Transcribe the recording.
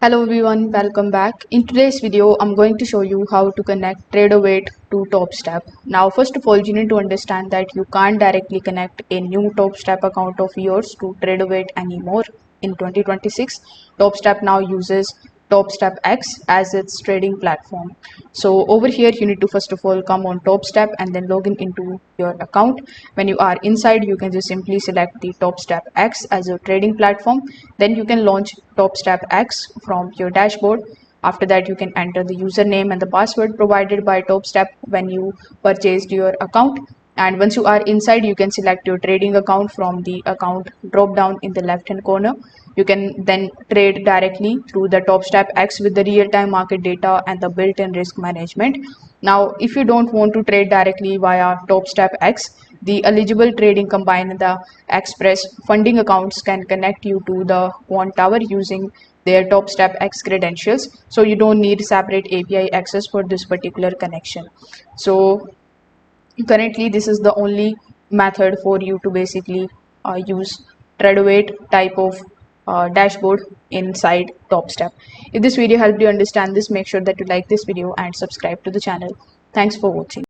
Hello everyone, welcome back. In today's video, I'm going to show you how to connect Tradovate to Topstep. Now, first of all, you need to understand that you can't directly connect a new Topstep account of yours to Tradovate anymore. In 2026, Topstep now uses Topstep X as its trading platform. So over here, you need to first of all come on Topstep and then log in into your account. When you are inside, you can just simply select the Topstep X as your trading platform. Then you can launch Topstep X from your dashboard. After that, you can enter the username and the password provided by Topstep when you purchased your account. And once you are inside, you can select your trading account from the account drop down in the left hand corner. You can then trade directly through the Topstep X with the real-time market data and the built-in risk management. Now, if you don't want to trade directly via Topstep X, the eligible trading combine the express funding accounts can connect you to the quant tower using their Topstep X credentials. So you don't need separate API access for this particular connection. So currently this is the only method for you to basically use Tradovate type of dashboard inside Topstep. If this video helped you understand this, make sure that you like this video and subscribe to the channel. Thanks for watching.